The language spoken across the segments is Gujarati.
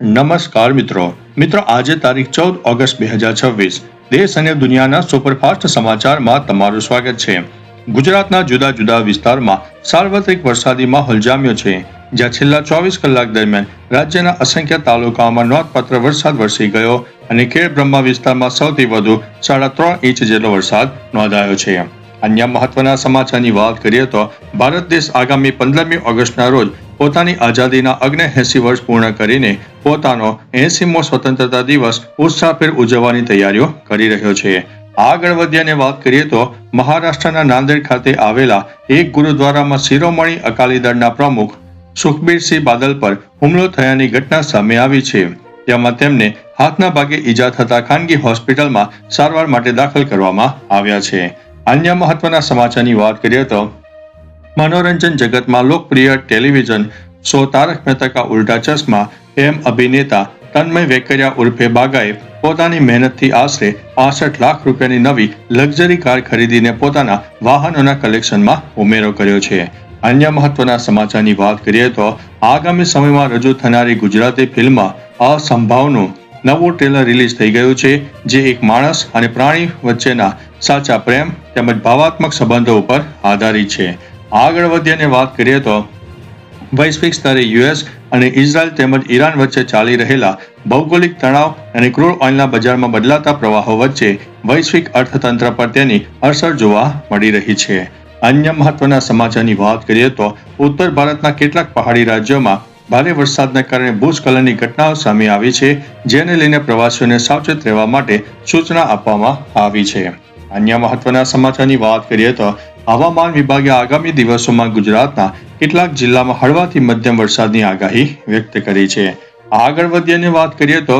નમસ્કાર મિત્રો આજે તારીખ 14 ઓગસ્ટ 2026 દેશ અને દુનિયાના સુપરફાસ્ટ સમાચારમાં તમારું સ્વાગત છે। ગુજરાતના જુદા જુદા વિસ્તારમાં સાર્વત્રિક વરસાદી માહોલ જામ્યો છે, જ્યાં છેલ્લા 24 કલાક દરમિયાન રાજ્યના અસંખ્ય તાલુકાઓમાં નોંધપાત્ર વરસાદ વરસી ગયો અને ખેડ બ્રહ્મા વિસ્તારમાં સૌથી વધુ 3.5 ઇંચ જેટલો વરસાદ નોંધાયો છે। અન્ય મહત્વના સમાચારની વાત કરીએ તો ભારત દેશ આગામી 15મી ઓગસ્ટના રોજ પોતાની આઝાદીના 79 વર્ષ પૂર્ણ કરીને પોતાનો 80મો સ્વતંત્રતા દિવસ ઉત્સાહભેર ઉજવવાની તૈયારીઓ કરી રહ્યો છે। આગળ વધ્યાને વાત કરીએ તો મહારાષ્ટ્રના નાંદેડ ખાતે આવેલા એક ગુરુદ્વારામાં શિરોમણી અકાલી દળના પ્રમુખ સુખબીરસિંહ બાદલ પર હુમલો થયાની ઘટના સામે આવી છે, જેમાં તેમને હાથના ભાગે ઈજા થતા ખાનગી હોસ્પિટલમાં સારવાર માટે દાખલ કરવામાં આવ્યા છે। અન્ય મહત્વના સમાચારની વાત કરીએ તો મનોરંજન જગતમાં લોકપ્રિય ટેલિવિઝન શો તારક મહેતા કા ઉલ્ટા ચશ્મા એમ અભિનેતા તન્મય વેકરિયા ઉર્ફે બાગાએ પોતાની મહેનતથી આશરે 65 લાખ રૂપિયાની નવી લક્ઝરી કાર ખરીદીને પોતાના વાહનોના કલેક્શનમાં ઉમેરો કર્યો છે। અન્ય મહત્વના સમાચારની વાત કરીએ તો આગામી સમયમાં રજૂ થનારી ગુજરાતી ફિલ્મ અસંભાવનું નવું ટ્રેલર રિલીઝ થઈ ગયું છે, જે એક માણસ અને પ્રાણી વચ્ચેના સાચા પ્રેમ તેમજ ભાવાત્મક સંબંધો ઉપર આધારિત છે। આગળ વધીને વાત કરીએ તો વૈશ્વિક સ્તરે યુએસ અને ઇઝરાયલ તેમજ ઈરાન વચ્ચે ચાલી રહેલા ભૌગોલિક તણાવ અને ક્રૂડ ઓઇલના બજારમાં બદલાતા પ્રવાહો વચ્ચે વૈશ્વિક અર્થતંત્ર પર તેની અસર જોવા મળી રહી છે। અન્ય મહત્વના સમાચારની વાત કરીએ તો ઉત્તર ભારતના કેટલાક પહાડી રાજ્યોમાં ભારે વરસાદના કારણે ભૂસ્ખલનની ઘટનાઓ સામે આવી છે, જેને લઈને પ્રવાસીઓને સાવચેત રહેવા માટે સૂચના આપવામાં આવી છે। અન્ય મહત્વના સમાચારની વાત કરીએ તો હવામાન વિભાગે આગામી દિવસોમાં ગુજરાતના કેટલાક જિલ્લામાં હળવાથી મધ્યમ વરસાદની આગાહી વ્યક્ત કરી છે। આગળ વધીને વાત કરીએ તો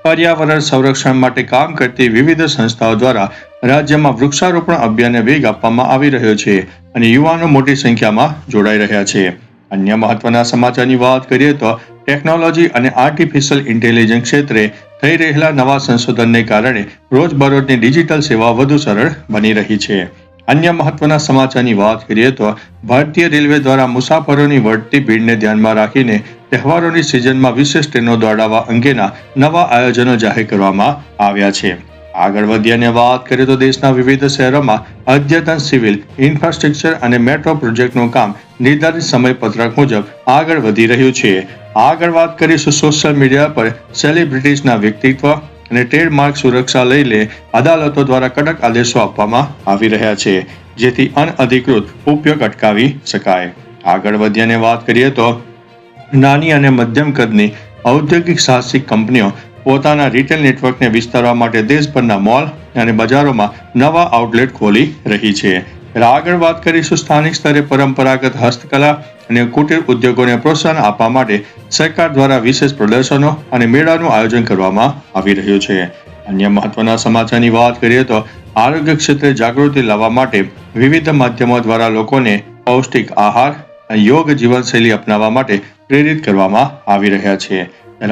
પર્યાવરણ સંરક્ષણ માટે કામ કરતી વિવિધ સંસ્થાઓ દ્વારા રાજ્યમાં વૃક્ષારોપણ અભિયાનને વેગ આપવામાં આવી રહ્યો છે અને યુવાનો મોટી સંખ્યામાં જોડાઈ રહ્યા છે। અન્ય મહત્વના સમાચારની વાત કરીએ તો ટેકનોલોજી અને આર્ટિફિશિયલ ઇન્ટેલિજન્સ ક્ષેત્રે થઈ રહેલા નવા સંશોધનને કારણે રોજબરોજની ડિજિટલ સેવા વધુ સરળ બની રહી છે। અન્ય મહત્વના સમાચારની વાત કરીએ તો ભારતીય રેલવે દ્વારા મુસાફરોની વધતી ભીડને ધ્યાનમાં રાખીને તહેવારોની સિઝનમાં વિશેષ ટ્રેનો દોડાવવા અંગેના નવા આયોજનો જાહેર કરવામાં આવ્યા છે। આગળ વધીને વાત કરીએ તો દેશના વિવિધ શહેરોમાં અદ્યતન સિવિલ ઇન્ફ્રાસ્ટ્રક્ચર અને મેટ્રો પ્રોજેક્ટનું કામ નિર્ધારિત સમયપત્રક મુજબ આગળ વધી રહ્યું છે। આગળ વાત કરીશું સોશિયલ મીડિયા પર સેલિબ્રિટીઝના વ્યક્તિત્વ અને ટ્રેડમાર્ક સુરક્ષા લઈને અદાલતો દ્વારા કડક આદેશો આપવામાં આવી રહ્યા છે, જેથી અનઅધિકૃત ઉપયોગ અટકાવી શકાય। આગળ વધીને વાત કરીએ તો નાની અને મધ્યમ કદની ઔદ્યોગિક સાહસિક કંપનીઓ પોતાના રિટેલ નેટવર્કને વિસ્તારવા માટે દેશભરના મોલ અને બજારોમાં નવા આઉટલેટ ખોલી રહી છે। આગળ વાત કરીશું સ્થાનિક સ્તરે પરંપરાગત હસ્તકલા અને કુટીર ઉદ્યોગોને પ્રોત્સાહન આપવા માટે સરકાર દ્વારા વિશેષ પ્રદર્શનો અને મેળાનું આયોજન કરવામાં આવી રહ્યું છે। અન્ય મહત્વના સમાચારની વાત કરીએ તો આરોગ્ય ક્ષેત્રે જાગૃતિ લાવવા માટે વિવિધ માધ્યમો દ્વારા લોકોને પૌષ્ટિક આહાર અને યોગ જીવનશૈલી અપનાવવા માટે પ્રેરિત કરવામાં આવી રહ્યા છે।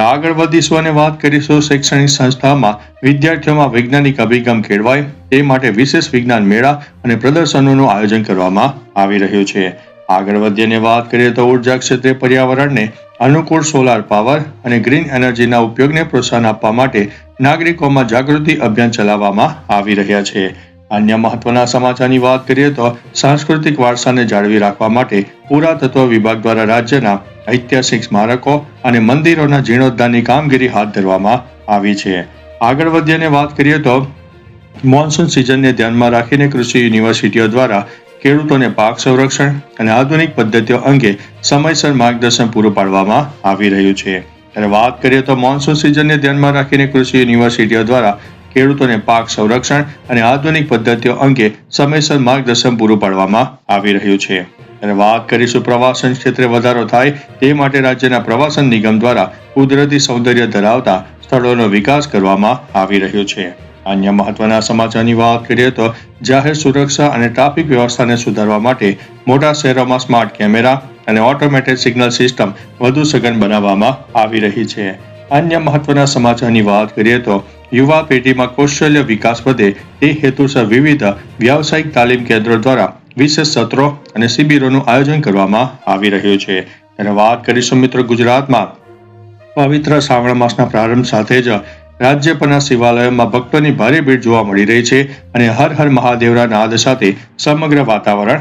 આગળ વધીશું અને વાત કરીશું શૈક્ષણિક સંસ્થામાં વિદ્યાર્થીઓમાં વૈજ્ઞાનિક અભિગમ કેળવાય તે માટે વિશેષ વિજ્ઞાન મેળા અને પ્રદર્શનોનું આયોજન કરવામાં આવી રહ્યું છે। આગળ વધીને વાત કરીએ તો ઉર્જા ક્ષેત્રે પર્યાવરણને અનુકૂળ સોલાર પાવર અને ગ્રીન એનર્જીના ઉપયોગને પ્રોત્સાહન આપવા માટે નાગરિકોમાં જાગૃતિ અભિયાન ચલાવવામાં આવી રહ્યા છે। અન્ય મહત્વના સમાચારની વાત કરીએ તો સાંસ્કૃતિક વારસાને જાળવી રાખવા માટે પુરાતત્વ વિભાગ દ્વારા રાજ્યના ઐતિહાસિક સ્મારકો અને મંદિરોના જીર્ણોદ્ધારની કામગીરી હાથ ધરવામાં આવી છે। આગળ વધીને વાત કરીએ તો મોન્સૂન સિઝનને ધ્યાનમાં રાખીને કૃષિ યુનિવર્સિટીઓ દ્વારા ખેડૂતોને પાક સંરક્ષણ અને આધુનિક પદ્ધતિઓ અંગે સમયસર માર્ગદર્શન પૂરું પાડવામાં આવી રહ્યું છે। ત્યારે વાત કરીએ તો મોન્સૂન સિઝનને ધ્યાનમાં રાખીને કૃષિ યુનિવર્સિટીઓ દ્વારા ખેડૂતોને પાક સંરક્ષણ અને આધુનિક પદ્ધતિઓ અંગે સમયસર માર્ગદર્શન પૂરું પાડવામાં આવી રહ્યું છે। ત્યારે વાત કરીશું પ્રવાસન ક્ષેત્રે વધારો થાય તે માટે રાજ્યના પ્રવાસન નિગમ દ્વારા કુદરતી સૌંદર્ય ધરાવતા સ્થળોનો વિકાસ કરવામાં આવી રહ્યો છે। અન્ય મહત્વના સમાચારની વાત કરીએ તો જાહેર સુરક્ષા અને ટ્રાફિક વ્યવસ્થાને સુધારવા માટે મોટા શહેરોમાં સ્માર્ટ કેમેરા અને ઓટોમેટેડ સિગ્નલ સિસ્ટમ વધુ સઘન બનાવવામાં આવી રહી છે। અન્ય મહત્વના સમાચારની વાત કરીએ તો યુવા પેઢીમાં કૌશલ્ય વિકાસ વધે તે હેતુસર વિવિધ વ્યાવસાયિક તાલીમ કેન્દ્રો દ્વારા વિશેષ સત્રો અને શિબિરોનું આયોજન કરવામાં આવી રહ્યું છે। ત્યારે વાત કરીશું મિત્રો ગુજરાતમાં પવિત્ર શ્રાવણ માસના પ્રારંભ સાથે જ રાજ્ય પરના શિવાલયોમાં ભક્તોની ભારે ભીડ જોવા મળી રહી છે અને હર હર મહાદેવના નાદ સાથે સમગ્ર વાતાવરણ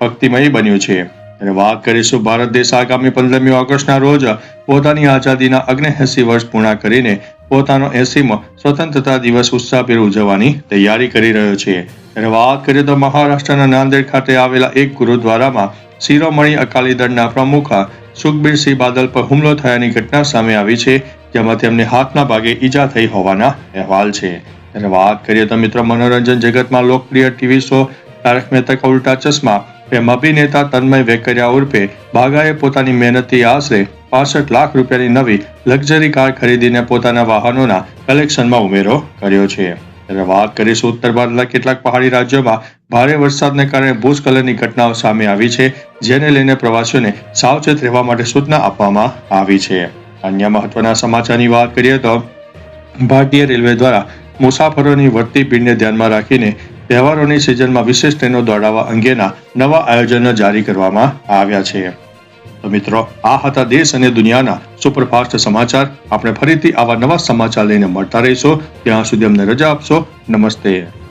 ભક્તિમય બન્યું છે. અને વાત કરીશું ભારત દેશ આગામી 15મી ઓગસ્ટના રોજ પોતાની આઝાદીના 79 વર્ષ પૂર્ણ કરીને પોતાનો 80મો સ્વતંત્રતા દિવસ ઉત્સાહભેર ઉજવવાની તૈયારી કરી રહ્યો છે. અને વાત કરીએ તો મહારાષ્ટ્રના નાંદેડ ખાતે આવેલા એક ગુરુદ્વારામાં શિરોમણી અકાલી દળના પ્રમુખ સુખબીરસિંહ બાદલ પર હુમલો થયાની ઘટના સામે આવી છે, જેમાં તેમને હાથના ભાગે ઈજા થઈ હોવાના અહેવાલ છે. અને વાત કરીએ તો મિત્રો મનોરંજન જગતમાં લોકપ્રિય ટીવી શો તારક મહેતા કા ઉલ્ટા ચશ્મા એમ અભિનેતા તન્મય વેકરિયા ઉર્ફે બાગાએ પોતાની મહેનતથી આશરે 65 લાખ રૂપિયાની નવી લક્ઝરી કાર ખરીદીને પોતાના વાહનોના કલેક્શનમાં ઉમેરો કર્યો છે. ત્યારે વાત કરીશું ઉત્તર ભારતના કેટલાક પહાડી રાજ્યોમાં ભારે વરસાદને કારણે ભૂસ્ખલનની ઘટનાઓ સામે આવી છે, જેને લઈને પ્રવાસીઓને સાવચેત રહેવા માટે સૂચના આપવામાં આવી છે. અન્ય મહત્વના સમાચારની વાત કરીએ તો ભારતીય રેલવે દ્વારા મુસાફરોની વધતી ભીડને ધ્યાનમાં રાખીને તહેવારોની સિઝનમાં વિશેષ ટ્રેનો દોડાવવા અંગેના નવા આયોજનો જારી કરવામાં આવ્યા છે. તો મિત્રો, આ હતા દેશ અને દુનિયાના સુપરફાસ્ટ સમાચાર. આપણે ફરીથી આવા નવા સમાચાર લઈને મળતા રહીશું. ત્યાં સુધી અમને રજા આપશો. નમસ્તે.